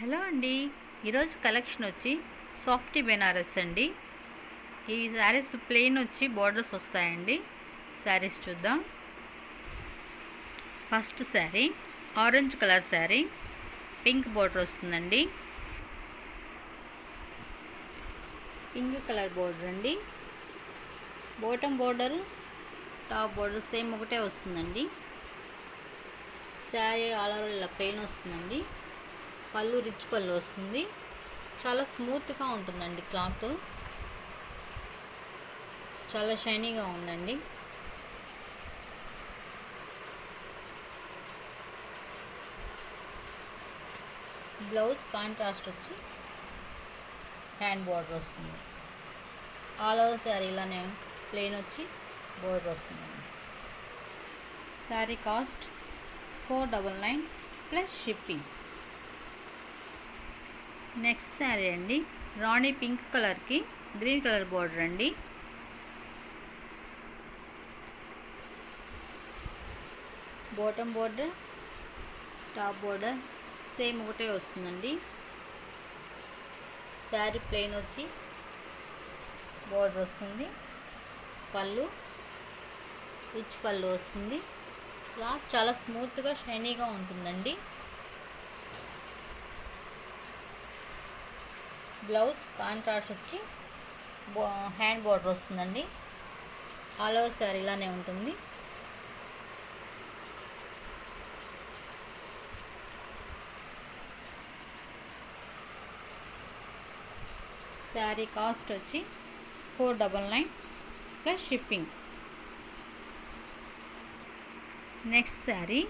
Hello అండి. ఈరోజు collection వచ్చి సాఫ్టీ బెనారస్ అండి. ఈ శారీస్ ప్లెయిన్ వచ్చి బోర్డర్స్ వస్తాయండి. శారీస్ చూద్దాం. First sari orange colour sari, pink border వస్తుందండి. పింక్ కలర్ బోర్డర్ అండి. Bottom border top border same ఒకటే వస్తుందండి. శారీ ఆల్ ఓవర్ ఇలా ప్లెయిన్ వస్తుందండి. పళ్ళు రిచ్ పళ్ళు వస్తుంది. చాలా స్మూత్గా ఉంటుందండి. క్లాత్ చాలా షైనీగా ఉందండి. బ్లౌజ్ కాంట్రాస్ట్ వచ్చి హ్యాండ్ బార్డర్ వస్తుంది. ఆల్ ఓవర్ శారీ ఇలానే ప్లెయిన్ వచ్చి బోర్డర్ వస్తుందండి. Sari cost 499 plus shipping. Next sari అండి, రాణి పింక్ కలర్కి గ్రీన్ కలర్ బోర్డర్ అండి. Bottom border top border same ఒకటే వస్తుందండి. శారీ ప్లెయిన్ వచ్చి బోర్డర్ వస్తుంది. పళ్ళు రిచ్ పళ్ళు వస్తుంది. క్లాత్ చాలా స్మూత్గా షైనీగా ఉంటుందండి. బ్లౌజ్ కాంట్రాస్ట్ వచ్చి హ్యాండ్ బార్డర్ వస్తుందండి. ఆల్ ఓవర్ శారీ ఇలానే ఉంటుంది. శారీ కాస్ట్ వచ్చి 499 plus shipping. Next sari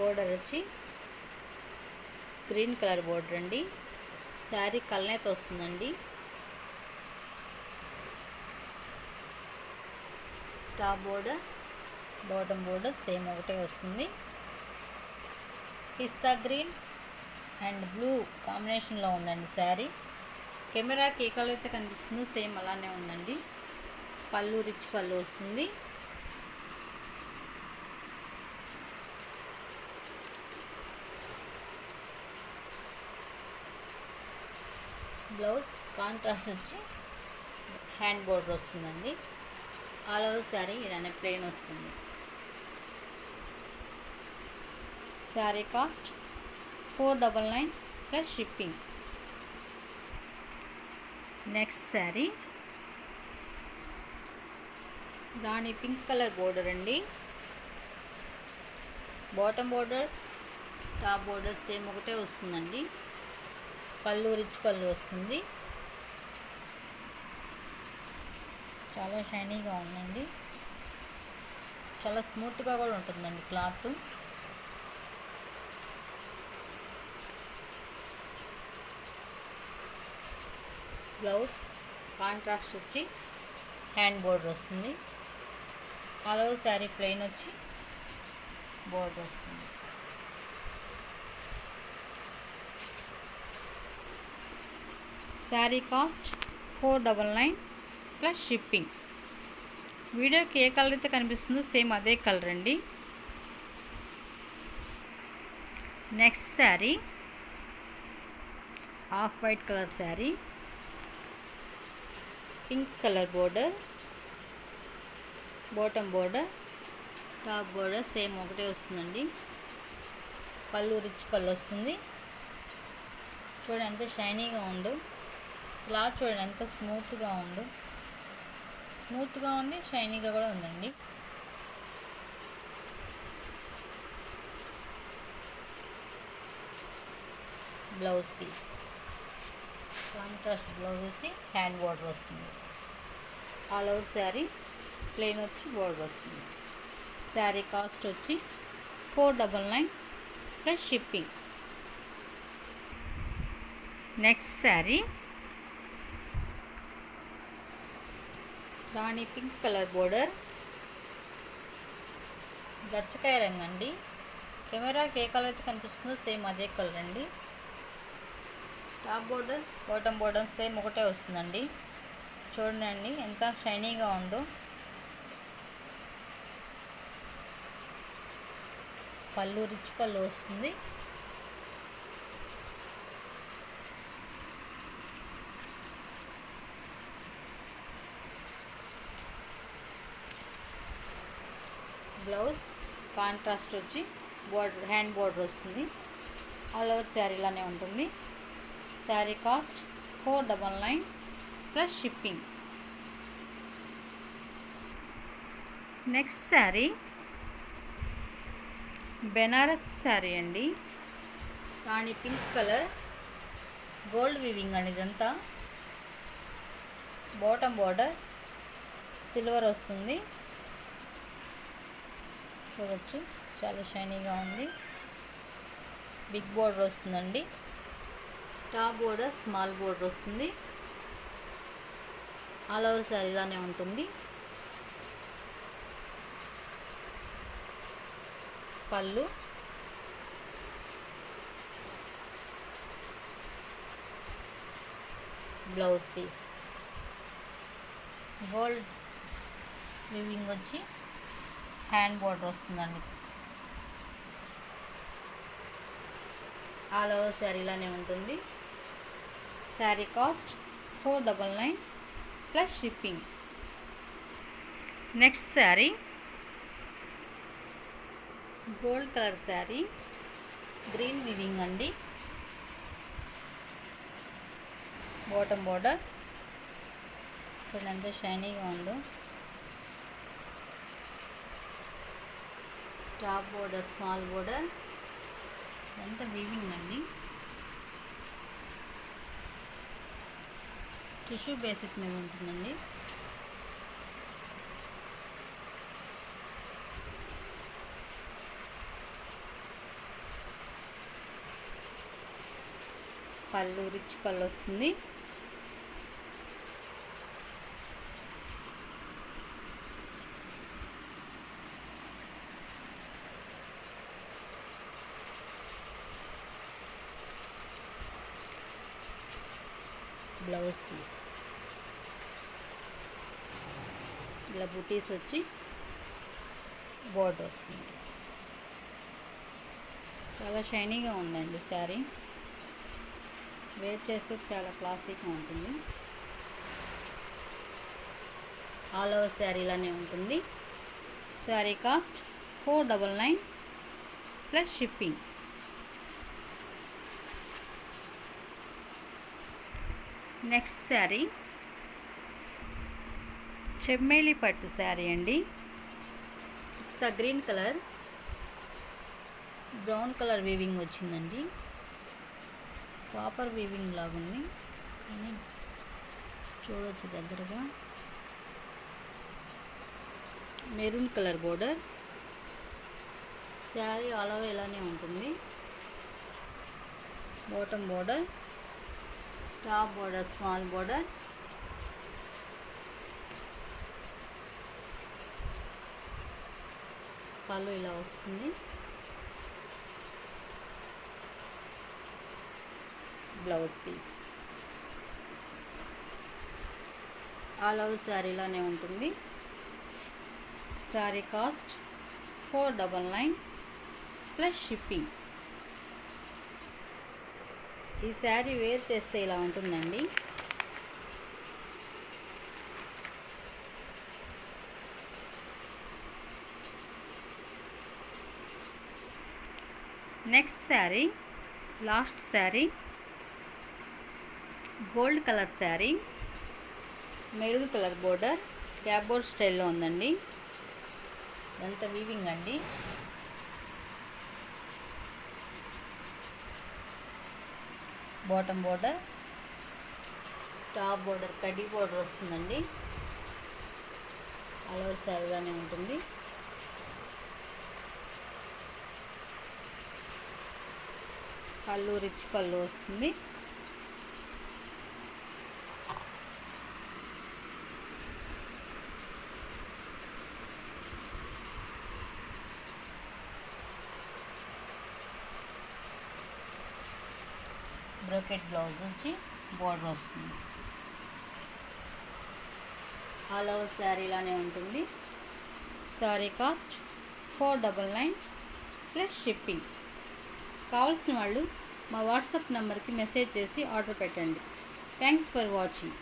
border వచ్చి గ్రీన్ కలర్ బోర్డర్ అండి. శారీ కల్నేత వస్తుందండి. Top border bottom border same ఒకటే వస్తుంది. పిస్తా గ్రీన్ అండ్ బ్లూ కాంబినేషన్లో ఉందండి శారీ. కెమెరాకి ఏ కలర్ అయితే కనిపిస్తుందో సేమ్ అలానే ఉందండి. పళ్ళు రిచ్ పళ్ళు వస్తుంది. బ్లౌజ్ కాంట్రాస్ట్ వచ్చి హ్యాండ్ బోర్డర్ వస్తుందండి. ఆల్ ఓవర్ శారీ ఇలానే ప్లెయిన్ వస్తుంది. Sari cost 499 plus shipping. Next sari రాణి పింక్ కలర్ బోర్డర్ అండి. Bottom border top border same ఒకటే వస్తుందండి. పళ్ళు రిచ్ పళ్ళు వస్తుంది. చాలా షైనీగా ఉందండి. చాలా స్మూత్గా కూడా ఉంటుందండి క్లాత్. బ్లౌజ్ కాంట్రాస్ట్ వచ్చి హ్యాండ్ బోర్డర్ వస్తుంది. ఆల్ ఓవర్ శారీ ప్లెయిన్ వచ్చి బోర్డర్ వస్తుంది. Sari cost 499 plus shipping. వీడియోకి ఏ కలర్ అయితే కనిపిస్తుందో సేమ్ అదే కలర్ అండి. Next sari off white colour sari, pink colour border, bottom border top border same ఒకటే వస్తుందండి. పళ్ళు రిచ్ పళ్ళు వస్తుంది. చూడండి ఎంత షైనీగా ఉందో. క్లాత్ చూడండి ఎంత స్మూత్గా ఉందో. స్మూత్గా ఉంది, షైనీగా కూడా ఉందండి. బ్లౌజ్ పీస్ కాంట్రాస్ట్ బ్లౌజ్ వచ్చి హ్యాండ్ బోర్డర్ వస్తుంది. ఆల్ ఓవర్ శారీ ప్లెయిన్ వచ్చి బోర్డర్ వస్తుంది. శారీ కాస్ట్ వచ్చి 499 ప్లస్ షిప్పింగ్. నెక్స్ట్ శారీ రాణి పింక్ కలర్ బోర్డర్, గచ్చకాయ రంగు అండి. కెమెరాకి ఏ కలర్ అయితే కనిపిస్తుందో సేమ్ అదే కలర్ అండి. Top border bottom border same ఒకటే వస్తుందండి. చూడండి ఎంత షైనీగా ఉందో. పళ్ళు రిచ్ పళ్ళు వస్తుంది. బ్లౌజ్ కాంట్రాస్ట్ వచ్చి బోర్డర్ హ్యాండ్ బోర్డర్ వస్తుంది. ఆల్ ఓవర్ శారీ ఇలానే ఉంటుంది. Sari cost 499 plus shipping. Next sari Banaras sari అండి. Rani pink colour gold weaving అండి. ఇదంతా బాటమ్ బోర్డర్ సిల్వర్ వస్తుంది. చూడొచ్చు చాలా షైనీగా ఉంది. బిగ్ బోర్డర్ వస్తుందండి. టాప్ బోర్డర్ స్మాల్ బోర్డర్ వస్తుంది. ఆల్ ఓవర్ శారీ ఇలానే ఉంటుంది. పళ్ళు బ్లౌజ్ పీస్ గోల్డ్ వీవింగ్ వచ్చి హ్యాండ్ బోర్డర్ వస్తుందండి. ఆల్ ఓవర్ శారీ ఇలానే ఉంటుంది. Sari cost 499 plus shipping. Next sari gold colour sari green weaving అండి. బాటమ్ బోర్డర్ చూడండి ఎంత షైనీగా ఉందో. టాప్ బోర్డర్ స్మాల్ బోర్డర్ ఎంత వీవింగ్ అండి. టిష్యూ బేసిక్ మీద ఉంటుందండి. పళ్ళు రిచ్ పళ్ళు వస్తుంది. బ్లౌజ్ పీస్ ఇలా బుటీస్ వచ్చి బోర్డర్ వస్తుంది. చాలా షైనీగా ఉందండి శారీ. వేర్ చేస్తే చాలా క్లాసీగా ఉంటుంది. ఆల్ ఓవర్ శారీ ఇలానే ఉంటుంది. Sari cost 499 plus shipping. Next sari చెమ్మేలి పట్టు శారీ అండి. పిస్తా green colour brown colour weaving వచ్చిందండి. కాపర్ వీవింగ్ లాగుంది కానీ చూడవచ్చు దగ్గరగా. Maroon colour border. Sari all over ఇలానే ఉంటుంది. Bottom border top border small border. పళ్ళు ఇలా వస్తుంది. Blouse piece all over sari ఇలానే ఉంటుంది. Sari cost 499 plus shipping. ఈ శారీ వేర్ చేస్తే ఇలా ఉంటుందండి. Next sari last sari gold colour sari maroon colour border cap board స్టైల్లో ఉందండి. ఇదంతా వీవింగ్ అండి. బాటమ్ బోర్డర్ టాప్ బోర్డర్ కడ్డీ బోర్డర్ వస్తుందండి. ఆల్ ఓవర్ శారీలానే ఉంటుంది. పళ్ళు రిచ్ పళ్ళు వస్తుంది. బ్రోకెట్ బ్లౌజ్ వచ్చి బోర్డర్ వస్తుంది. ఆల్ ఓవర్ శారీ ఇలానే ఉంటుంది. Sari cost 499 plus shipping. కావాల్సిన వాళ్ళు మా వాట్సాప్ నెంబర్కి మెసేజ్ చేసి ఆర్డర్ పెట్టండి. Thanks for watching.